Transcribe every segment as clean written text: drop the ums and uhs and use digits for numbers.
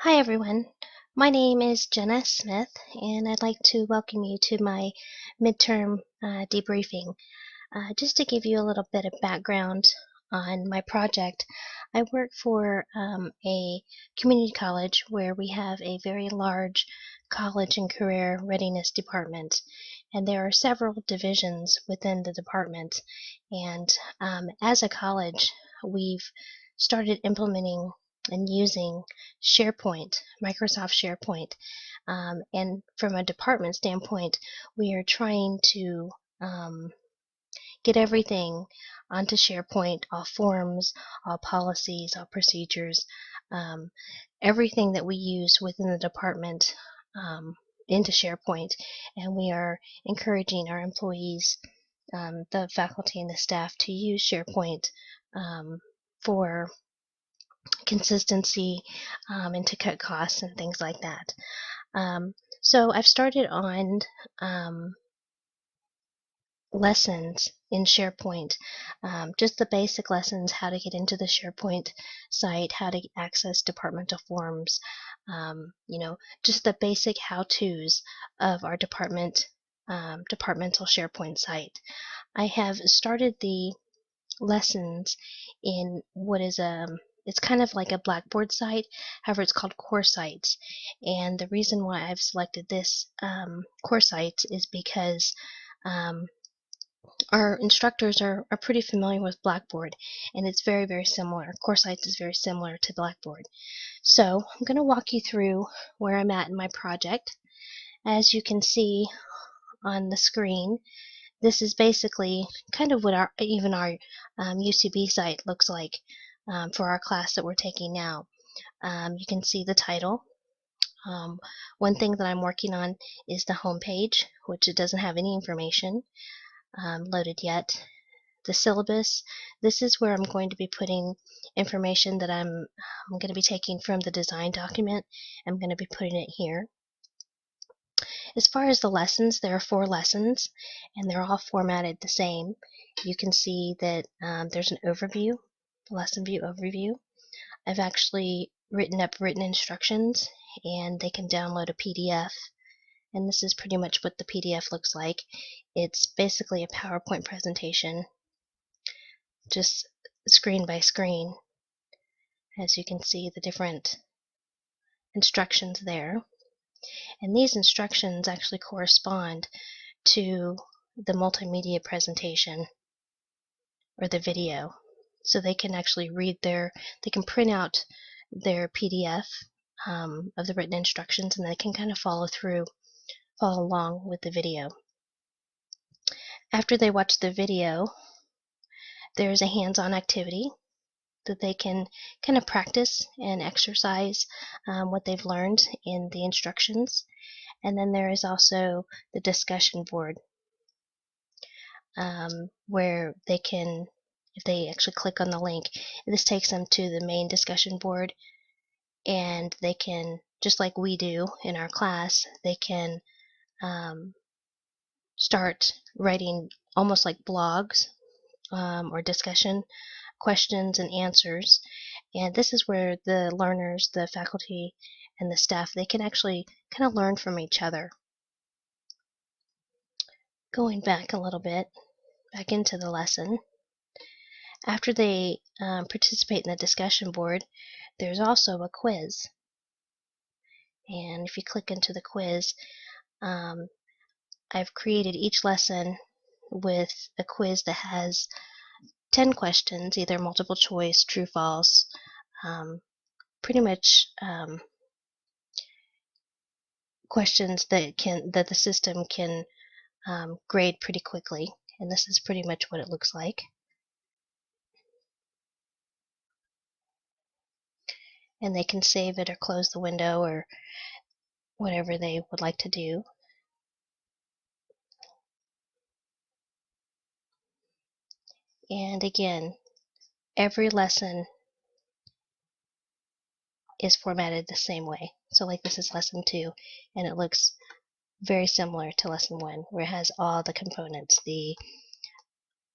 Hi everyone, my name is Jenna Smith and I'd like to welcome you to my midterm debriefing. Just to give you a little bit of background on my project, I work for a community college where we have a very large college and career readiness department, and there are several divisions within the department. And as a college, we've started implementing and using SharePoint, Microsoft SharePoint. And from a department standpoint, we are trying to get everything onto SharePoint, all forms, all policies, all procedures, um, everything that we use within the department into SharePoint. And we are encouraging our employees, the faculty and the staff, to use SharePoint for consistency and to cut costs and things like that. So I've started on lessons in SharePoint, just the basic lessons, how to get into the SharePoint site, how to access departmental forms, just the basic how-tos of our departmental SharePoint site. I have started the lessons in what is it's kind of like a Blackboard site, however it's called Core Sites. And the reason why I've selected this Core Sites is because our instructors are pretty familiar with Blackboard, and it's very, very similar. Core Sites is very similar to Blackboard. So I'm going to walk you through where I'm at in my project. As you can see on the screen, this is basically kind of what our UCB site looks like for our class that we're taking now. You can see the title. One thing that I'm working on is the home page, which it doesn't have any information loaded yet. The syllabus, this is where I'm going to be putting information that I'm going to be taking from the design document. I'm going to be putting it here. As far as the lessons, there are 4 lessons, and they're all formatted the same. You can see that there's an overview, lesson view overview. I've actually written up written instructions, and they can download a PDF. And this is pretty much what the PDF looks like. It's basically a PowerPoint presentation, just screen by screen. As you can see, the different instructions there. And these instructions actually correspond to the multimedia presentation or the video. So they can actually they can print out their PDF of the written instructions, and they can kind of follow along with the video. After they watch the video, there's a hands-on activity that they can kind of practice and exercise what they've learned in the instructions. And then there is also the discussion board where they can, if they actually click on the link, this takes them to the main discussion board, and they can, just like we do in our class, they can start writing almost like blogs or discussion questions and answers. And this is where the learners, the faculty, and the staff, they can actually kind of learn from each other. Going back a little bit, back into the lesson, after they participate in the discussion board, there's also a quiz. And if you click into the quiz, I've created each lesson with a quiz that has 10 questions, either multiple choice, true, false, pretty much questions that the system can grade pretty quickly. And this is pretty much what it looks like. And they can save it or close the window or whatever they would like to do. And again, every lesson is formatted the same way. So like this is lesson 2, and it looks very similar to lesson 1, where it has all the components, the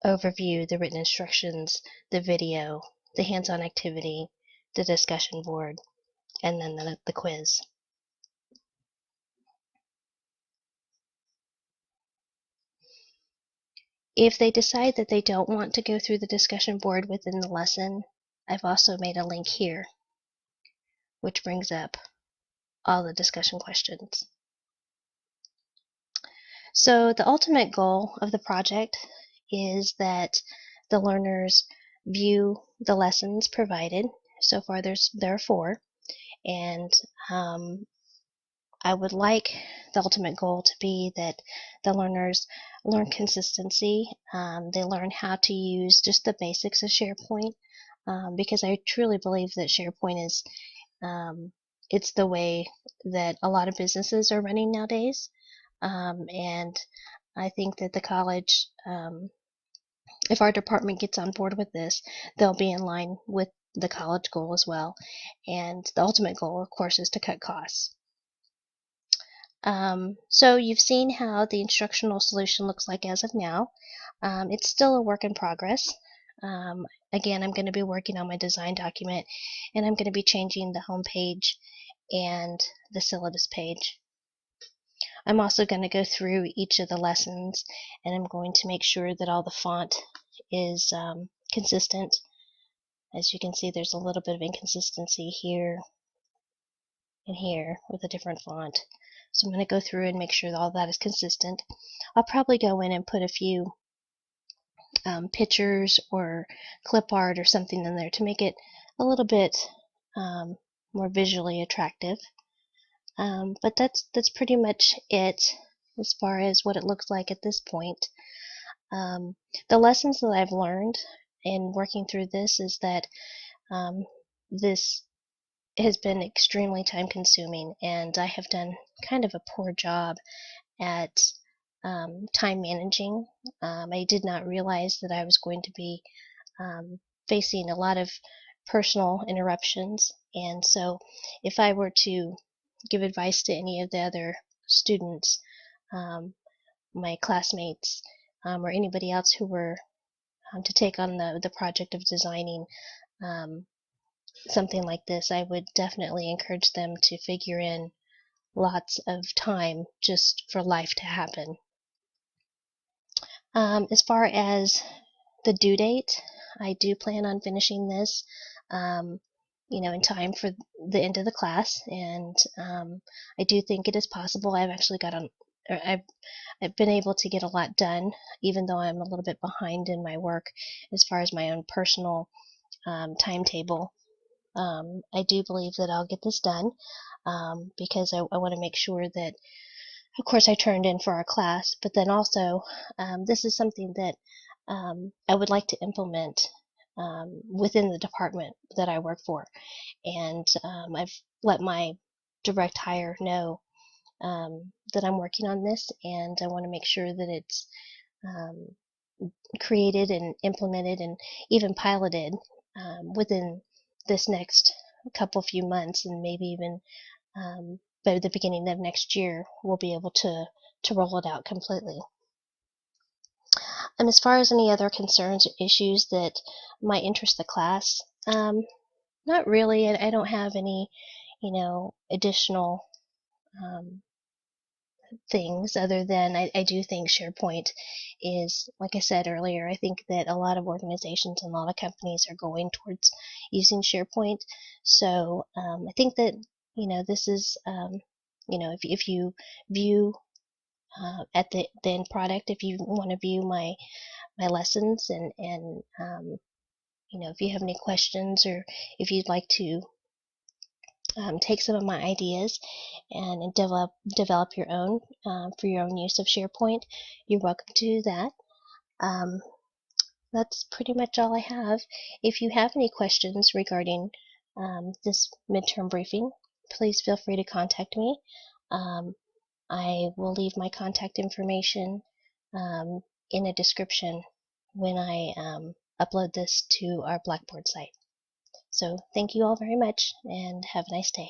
overview, the written instructions, the video, the hands-on activity, the discussion board, and then the quiz. If they decide that they don't want to go through the discussion board within the lesson, I've also made a link here, which brings up all the discussion questions. So the ultimate goal of the project is that the learners view the lessons provided. So far there are 4, and I would like the ultimate goal to be that the learners learn consistency. They learn how to use just the basics of SharePoint, because I truly believe that SharePoint is it's the way that a lot of businesses are running nowadays. And I think that the college, if our department gets on board with this, they'll be in line with the college goal as well. And the ultimate goal, of course, is to cut costs. So you've seen how the instructional solution looks like as of now. It's still a work in progress. Again, I'm going to be working on my design document, and I'm going to be changing the home page and the syllabus page. I'm also going to go through each of the lessons, and I'm going to make sure that all the font is consistent. As you can see, there's a little bit of inconsistency here and here with a different font. So I'm going to go through and make sure that all that is consistent. I'll probably go in and put a few pictures or clip art or something in there to make it a little bit more visually attractive. But that's pretty much it as far as what it looks like at this point. The lessons that I've learned in working through this is that this has been extremely time consuming, and I have done kind of a poor job at time managing. I did not realize that I was going to be facing a lot of personal interruptions, and so if I were to give advice to any of the other students, my classmates, or anybody else who were to take on the project of designing something like this, I would definitely encourage them to figure in lots of time just for life to happen. As far as the due date, I do plan on finishing this in time for the end of the class, and I do think it is possible. I've actually I've been able to get a lot done, even though I'm a little bit behind in my work as far as my own personal timetable. I do believe that I'll get this done because I want to make sure that, of course, I turned in for our class, but then also this is something that I would like to implement within the department that I work for. And I've let my direct hire know that I'm working on this, and I want to make sure that it's created and implemented and even piloted within this next few months, and maybe even by the beginning of next year we'll be able to roll it out completely. And as far as any other concerns or issues that might interest the class, not really. I don't have any, additional things other than I do think SharePoint is, like I said earlier, I think that a lot of organizations and a lot of companies are going towards using SharePoint. So I think that, this is, if you view at the end product, if you want to view my lessons and if you have any questions, or if you'd like to take some of my ideas and develop your own for your own use of SharePoint, you're welcome to do that. That's pretty much all I have. If you have any questions regarding this midterm briefing, please feel free to contact me. I will leave my contact information in a description when I upload this to our Blackboard site. So thank you all very much, and have a nice day.